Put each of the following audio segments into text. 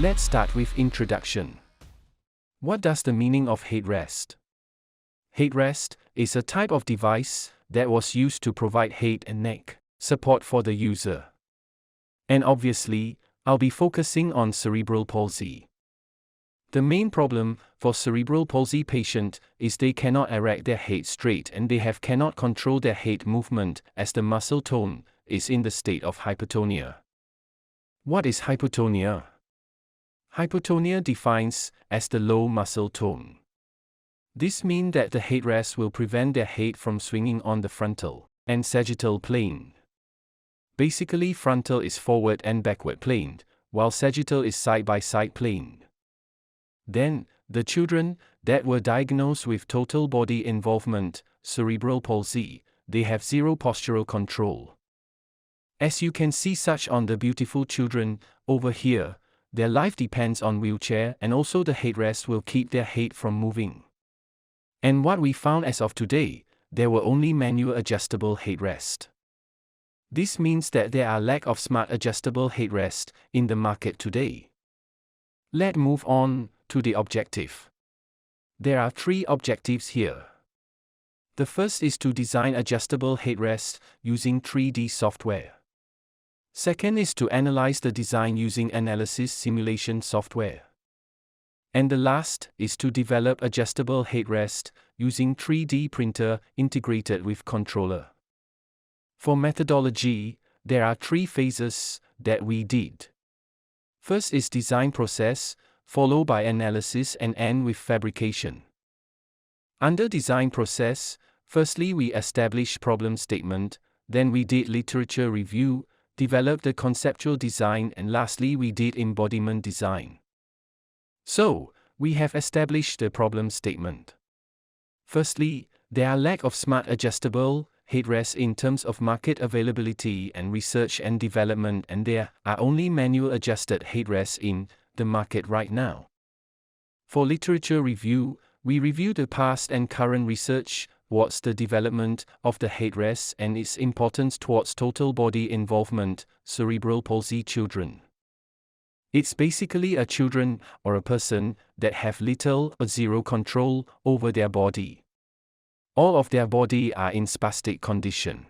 Let's start with introduction. What does the meaning of headrest? Headrest is a type of device that was used to provide head and neck support for the user. And obviously, I'll be focusing on cerebral palsy. The main problem for cerebral palsy patient is they cannot erect their head straight and they cannot control their head movement as the muscle tone is in the state of hypotonia. What is hypotonia? Hypotonia defines as the low muscle tone. This means that the headrest will prevent their head from swinging on the frontal and sagittal plane. Basically, frontal is forward and backward plane, while sagittal is side-by-side plane. Then, the children that were diagnosed with total body involvement, cerebral palsy, they have zero postural control. As you can see such on the beautiful children over here, their life depends on wheelchair and also the headrest will keep their head from moving. And what we found as of today, there were only manual adjustable headrest. This means that there are lack of smart adjustable headrest in the market today. Let's move on to the objective. There are 3 objectives here. The first is to design adjustable headrest using 3D software. Second is to analyze the design using analysis simulation software. And the last is to develop adjustable headrest using 3D printer integrated with controller. For methodology, there are 3 phases that we did. First is design process, followed by analysis and end with fabrication. Under design process, firstly we established problem statement, then we did literature review, developed the conceptual design and lastly we did embodiment design. So, we have established the problem statement. Firstly, there are lack of smart adjustable headrests in terms of market availability and research and development and there are only manual adjusted headrests in the market right now. For literature review, we review the past and current research towards the development of the headrest and its importance towards total body involvement, cerebral palsy children. It's basically a children or a person that have little or zero control over their body. All of their body are in spastic condition.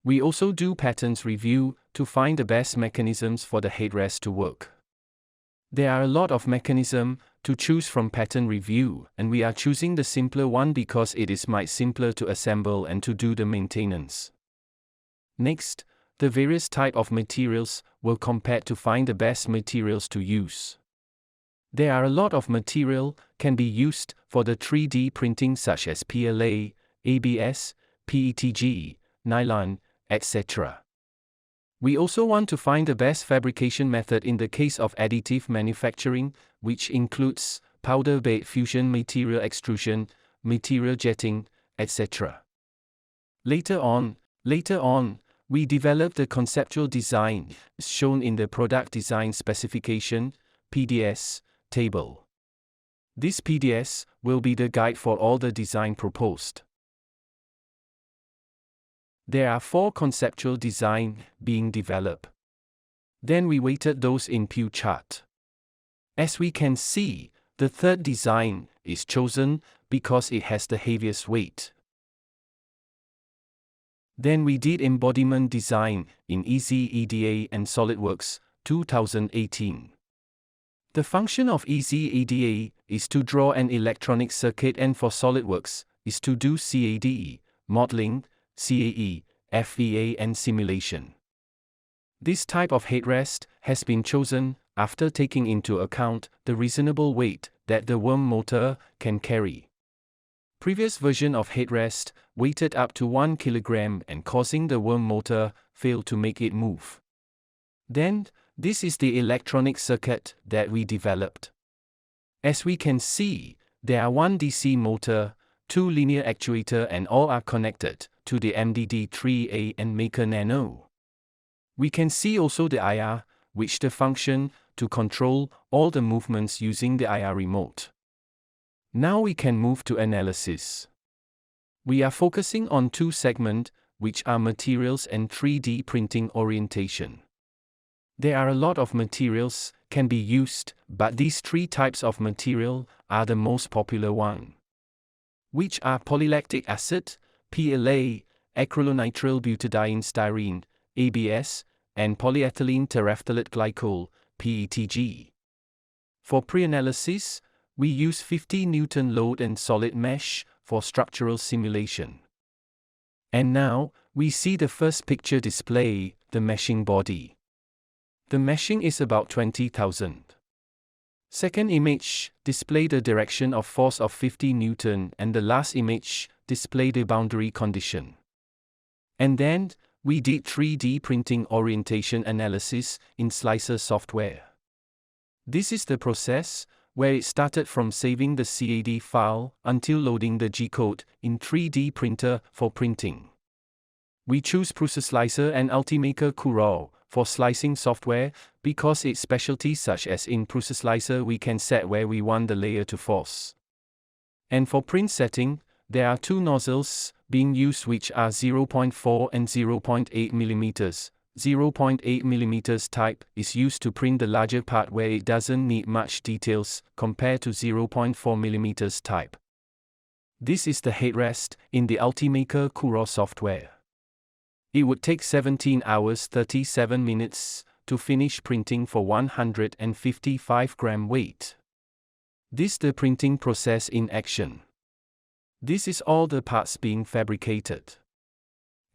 We also do patterns review to find the best mechanisms for the headrest to work. There are a lot of mechanisms to choose from pattern review and we are choosing the simpler one because it is much simpler to assemble and to do the maintenance. Next, the various type of materials were compared to find the best materials to use. There are a lot of material can be used for the 3D printing such as PLA, ABS, PETG, nylon, etc. We also want to find the best fabrication method in the case of additive manufacturing, which includes powder bed fusion, material extrusion, material jetting, etc. Later on, we developed the conceptual design shown in the product design specification, PDS, table. This PDS will be the guide for all the design proposed. There are 4 conceptual designs being developed. Then we weighted those in pew chart. As we can see, the third design is chosen because it has the heaviest weight. Then we did embodiment design in Easy EDA and SolidWorks 2018. The function of Easy EDA is to draw an electronic circuit and for SolidWorks is to do CAD, modeling, CAE, FEA and simulation. This type of headrest has been chosen after taking into account the reasonable weight that the worm motor can carry. Previous version of headrest weighted up to 1 kg and causing the worm motor fail to make it move. Then, this is the electronic circuit that we developed. As we can see, there are 1 DC motor, 2 linear actuator and all are connected to the MDD3A and Maker Nano. We can see also the IR, which the function to control all the movements using the IR remote. Now we can move to analysis. We are focusing on 2 segments, which are materials and 3D printing orientation. There are a lot of materials can be used, but these three types of material are the most popular one, which are polylactic acid, PLA, acrylonitrile butadiene styrene, ABS, and polyethylene terephthalate glycol, PETG. For pre-analysis, we use 50 Newton load and solid mesh for structural simulation. And now, we see the first picture display, the meshing body. The meshing is about 20,000. Second image display the direction of force of 50 Newton, and the last image display the boundary condition. And then, we did 3D printing orientation analysis in Slicer software. This is the process, where it started from saving the CAD file until loading the G-code in 3D printer for printing. We choose Prusa Slicer and Ultimaker Curao for slicing software because its specialties such as in Prusa Slicer we can set where we want the layer to force. And for print setting, there are two nozzles being used which are 0.4 and 0.8 mm. 0.8 mm type is used to print the larger part where it doesn't need much details compared to 0.4 mm type. This is the headrest in the Ultimaker Curao software. It would take 17 hours 37 minutes to finish printing for 155 gram weight. This is the printing process in action. This is all the parts being fabricated.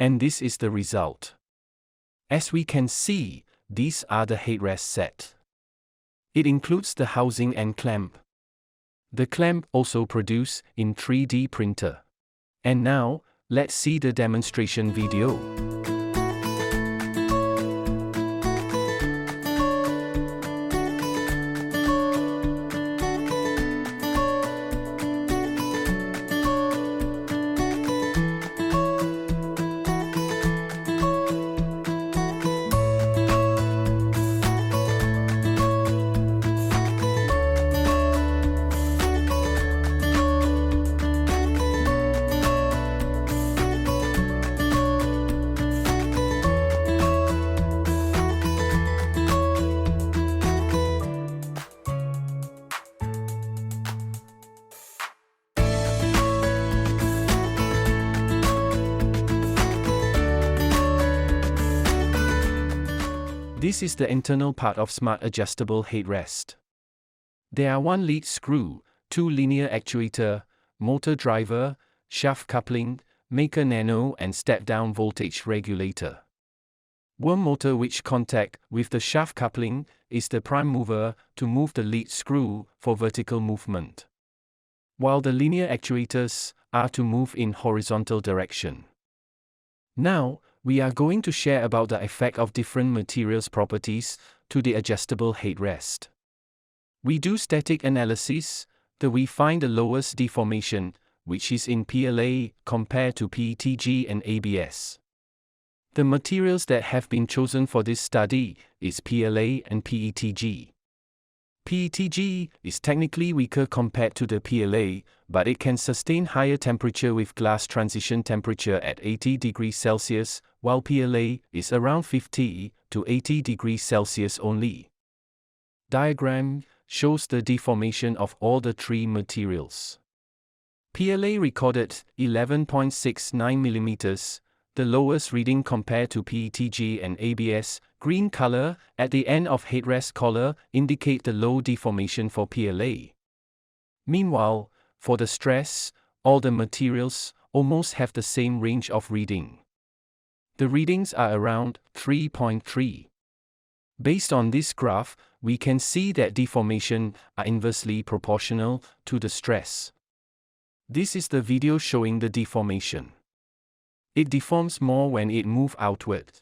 And this is the result. As we can see, these are the headrest set. It includes the housing and clamp. The clamp also produced in 3D printer. And now, let's see the demonstration video. This is the internal part of Smart Adjustable Headrest. There are one lead screw, two linear actuator, motor driver, shaft coupling, maker nano and step-down voltage regulator. Worm motor which contact with the shaft coupling is the prime mover to move the lead screw for vertical movement, while the linear actuators are to move in horizontal direction. Now, we are going to share about the effect of different materials properties to the adjustable headrest. We do static analysis, we find the lowest deformation, which is in PLA compared to PETG and ABS. The materials that have been chosen for this study is PLA and PETG. PETG is technically weaker compared to the PLA, but it can sustain higher temperature with glass transition temperature at 80 degrees Celsius, while PLA is around 50 to 80 degrees Celsius only. Diagram shows the deformation of all the three materials. PLA recorded 11.69 mm, the lowest reading compared to PETG and ABS. Green color at the end of headrest collar indicate the low deformation for PLA. Meanwhile, for the stress, all the materials almost have the same range of reading. The readings are around 3.3. Based on this graph, we can see that deformation are inversely proportional to the stress. This is the video showing the deformation. It deforms more when it moves outward.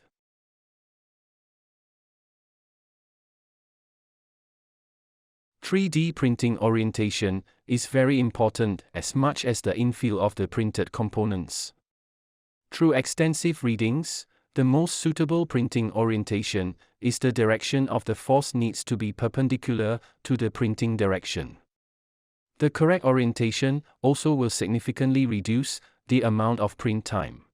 3D printing orientation is very important as much as the infill of the printed components. Through extensive readings, the most suitable printing orientation is the direction of the force needs to be perpendicular to the printing direction. The correct orientation also will significantly reduce the amount of print time.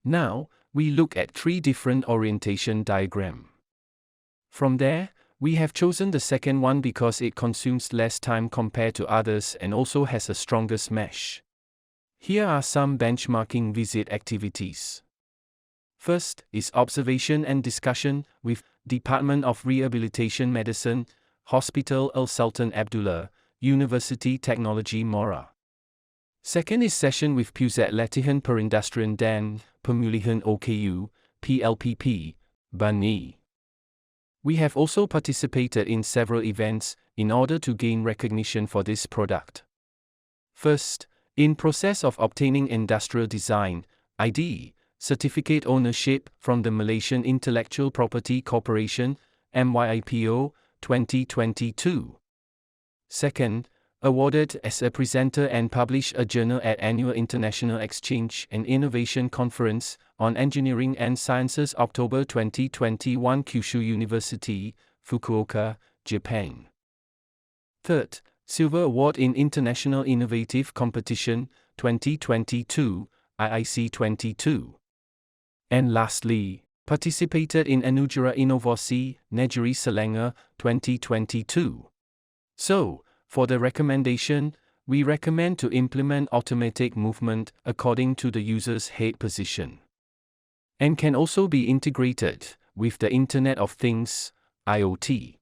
Now, we look at three different orientation diagrams. From there, We have chosen the second one because it consumes less time compared to others and also has a strongest mesh. Here are some benchmarking visit activities. First is observation and discussion with Department of Rehabilitation Medicine, Hospital Al Sultan Abdullah, University Technology Mora. Second is session with Pusat Latihan Perindustrian dan Pemulihan OKU, PLPP, Bani. We have also participated in several events in order to gain recognition for this product. First, in process of obtaining Industrial Design (ID) certificate ownership from the Malaysian Intellectual Property Corporation (MYIPO) 2022. Second, awarded as a presenter and publish a journal at Annual International Exchange and Innovation Conference on Engineering and Sciences October 2021 Kyushu University, Fukuoka, Japan. Third, Silver Award in International Innovative Competition 2022, IIC 22. And lastly, participated in Anugerah Inovasi, Negeri Selangor 2022. So, for the recommendation, we recommend to implement automatic movement according to the user's head position. And can also be integrated with the Internet of Things, IoT.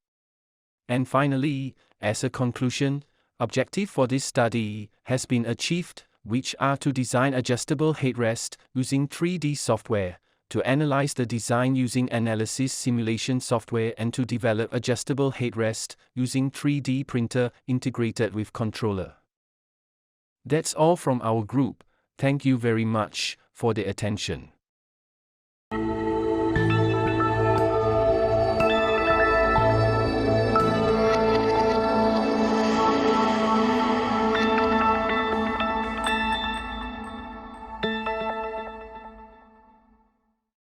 And finally, as a conclusion, objective for this study has been achieved, which are to design adjustable headrest using 3D software, to analyze the design using analysis simulation software and to develop adjustable headrest using 3D printer integrated with controller. That's all from our group. Thank you very much for the attention.